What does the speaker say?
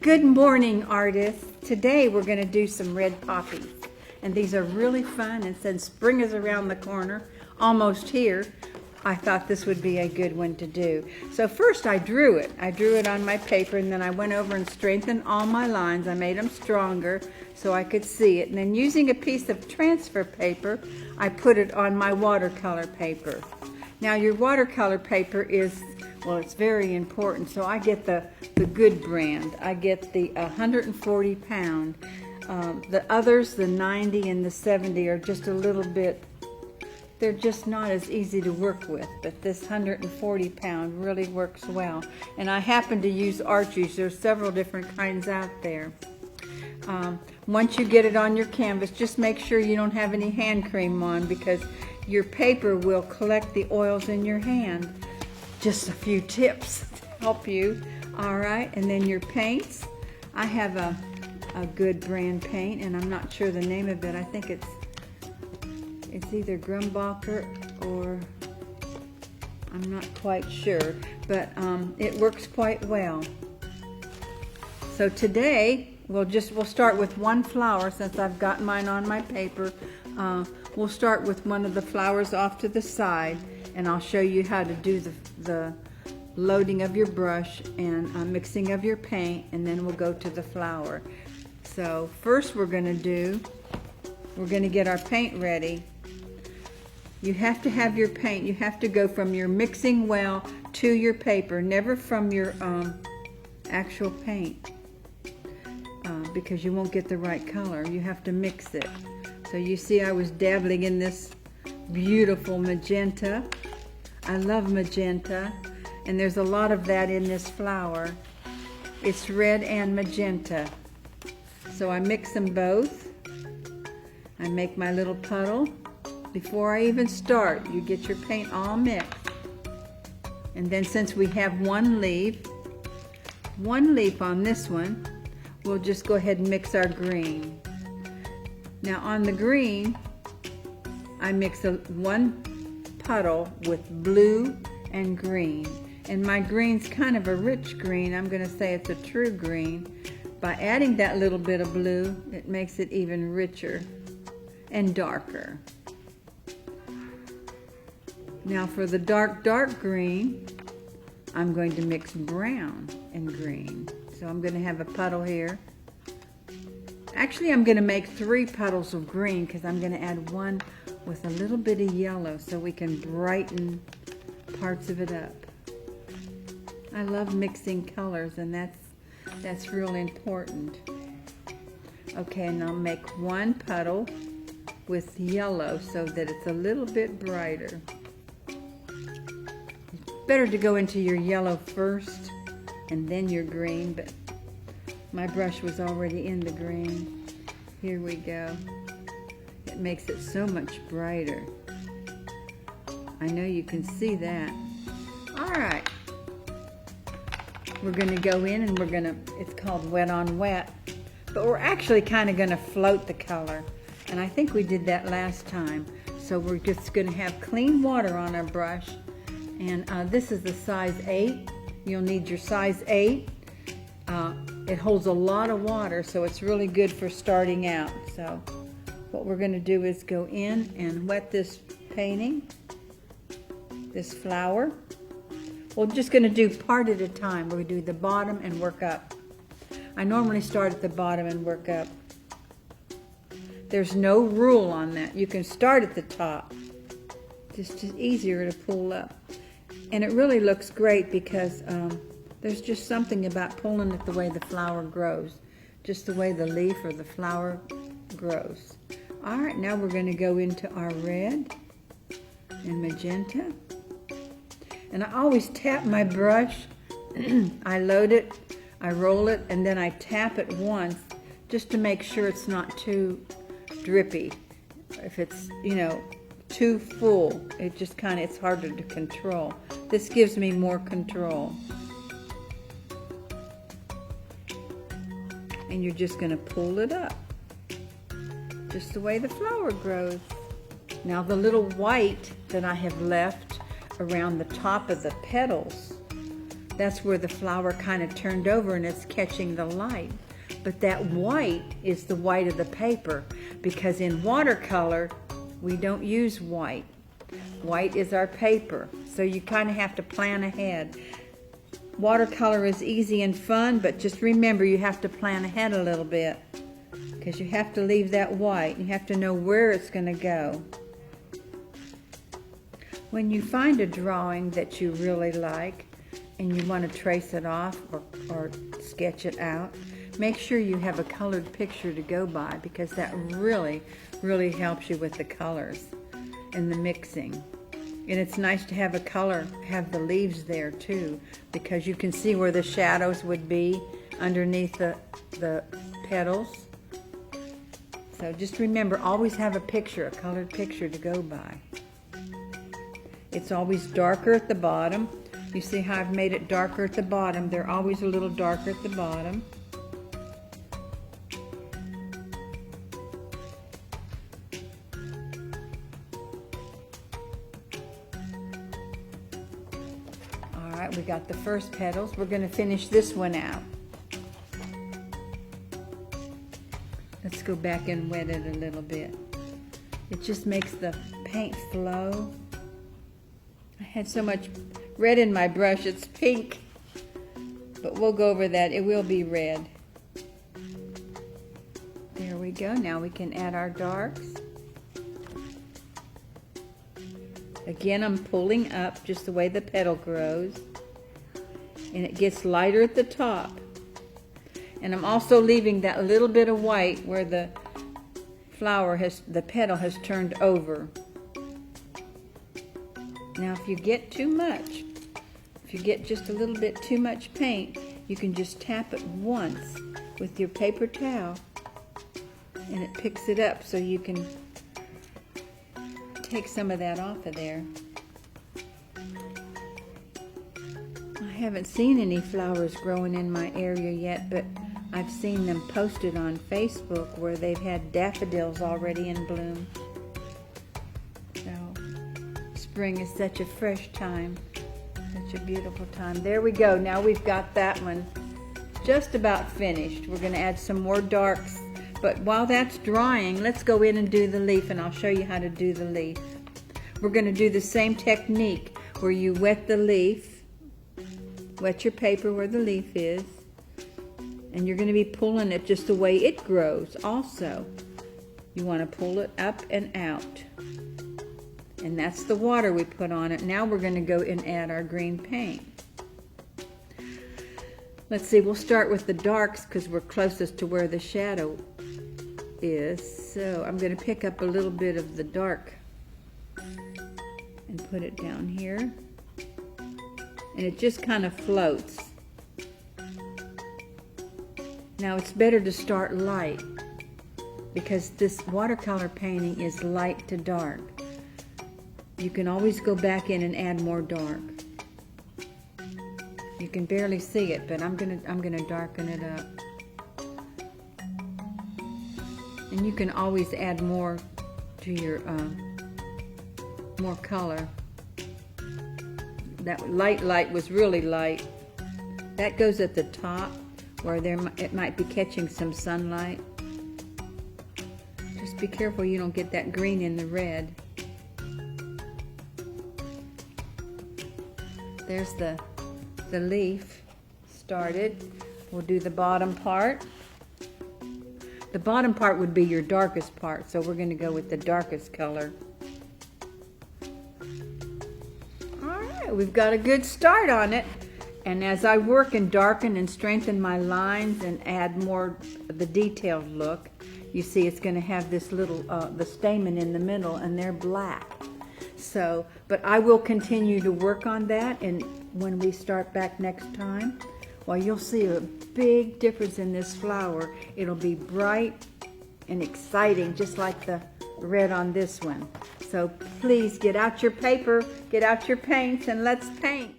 Good morning, artists. Today we're going to do some red poppies. And these are really fun, and since spring is around the corner, almost here, I thought this would be a good one to do. So first I drew it. I drew it on my paper, and then I went over and strengthened all my lines. I made them stronger so I could see it. And then using a piece of transfer paper, I put it on my watercolor paper. Now your watercolor paper is, well, it's very important. So I get the good brand. I get the 140 pound. The others, the 90 and the 70, are just a little bit, they're just not as easy to work with. But this 140 pound really works well. And I happen to use Archie's. There's several different kinds out there. Once you get it on your canvas, just make sure you don't have any hand cream on, because your paper will collect the oils in your hand. Just a few tips to help you. All right, and then your paints. I have a good brand paint, and I'm not sure the name of it. I think it's either Grumbacher or I'm not quite sure, but it works quite well. So today we'll start with one flower. Since I've got mine on my paper, we'll start with one of the flowers off to the side, and I'll show you how to do the loading of your brush and mixing of your paint, and then we'll go to the flower. So first we're going to get our paint ready. You have to have your paint, you have to go from your mixing well to your paper, never from your actual paint, because you won't get the right color. You have to mix it. So you see I was dabbling in this beautiful magenta. I love magenta, and there's a lot of that in this flower. It's red and magenta. So I mix them both. I make my little puddle. Before I even start, you get your paint all mixed. And then since we have one leaf on this one, we'll just go ahead and mix our green. Now on the green, I mix one puddle with blue and green. And my green's kind of a rich green. I'm going to say it's a true green. By adding that little bit of blue, it makes it even richer and darker. Now for the dark green, I'm going to mix brown and green. So I'm going to have a puddle here. Actually, I'm going to make 3 puddles of green, because I'm going to add one with a little bit of yellow so we can brighten parts of it up. I love mixing colors, and that's really important. Okay, and I'll make one puddle with yellow so that it's a little bit brighter. It's better to go into your yellow first and then your green, but my brush was already in the green. Here we go. It makes it so much brighter. I know you can see that. All right. We're going to go in and it's called wet on wet, but we're actually kind of going to float the color. And I think we did that last time. So we're just going to have clean water on our brush. And this is the size 8. You'll need your size 8. It holds a lot of water, so it's really good for starting out. So what we're going to do is go in and wet this painting, this flower. We're just going to do part at a time. We're going to do the bottom and work up. I normally start at the bottom and work up. There's no rule on that. You can start at the top. It's just easier to pull up. And it really looks great because there's just something about pulling it the way the flower grows. Just the way the leaf or the flower grows. All right, now we're going to go into our red and magenta. And I always tap my brush. I load it, I roll it, and then I tap it once just to make sure it's not too drippy. If it's, too full, it's harder to control. This gives me more control. And you're just going to pull it up, just the way the flower grows. Now the little white that I have left around the top of the petals, That's where the flower kind of turned over and it's catching the light. But that white is the white of the paper, because in watercolor, we don't use white. White is our paper, so you kind of have to plan ahead. Watercolor is easy and fun, but just remember you have to plan ahead a little bit, because you have to leave that white. You have to know where it's going to go. When you find a drawing that you really like and you want to trace it off or sketch it out, make sure you have a colored picture to go by, because that really helps you with the colors and the mixing. And it's nice to have have the leaves there too, because you can see where the shadows would be underneath the petals. So just remember, always have a picture, a colored picture to go by. It's always darker at the bottom. You see how I've made it darker at the bottom? They're always a little darker at the bottom. All right, we got the first petals. We're going to finish this one out. Let's go back and wet it a little bit. It just makes the paint flow. I had so much red in my brush, it's pink, but we'll go over that. It will be red. There we go. Now we can add our darks. Again, I'm pulling up just the way the petal grows, and it gets lighter at the top. And I'm also leaving that little bit of white where the petal has turned over. Now if you get too much, if you get just a little bit too much paint, you can just tap it once with your paper towel and it picks it up, so you can take some of that off of there. I haven't seen any flowers growing in my area yet, but I've seen them posted on Facebook where they've had daffodils already in bloom. So spring is such a fresh time, such a beautiful time. There we go. Now we've got that one just about finished. We're going to add some more darks, but while that's drying, let's go in and do the leaf, and I'll show you how to do the leaf. We're going to do the same technique where you wet the leaf, wet your paper where the leaf is, and you're going to be pulling it just the way it grows also. You want to pull it up and out. And that's the water we put on it. Now we're going to go and add our green paint. Let's see, we'll start with the darks because we're closest to where the shadow is. So I'm going to pick up a little bit of the dark and put it down here. And it just kind of floats. Now it's better to start light because this watercolor painting is light to dark. You can always go back in and add more dark. You can barely see it, but I'm gonna darken it up. And you can always add more to your more color. That light was really light. That goes at the top where it might be catching some sunlight. Just be careful you don't get that green in the red. There's the leaf started. We'll do the bottom part. The bottom part would be your darkest part, so we're going to go with the darkest color. Alright, we've got a good start on it. And as I work and darken and strengthen my lines and add more of the detailed look, you see it's going to have this little, the stamen in the middle, and they're black. So, but I will continue to work on that, and when we start back next time, well, you'll see a big difference in this flower. It'll be bright and exciting, just like the red on this one. So please get out your paper, get out your paints, and let's paint.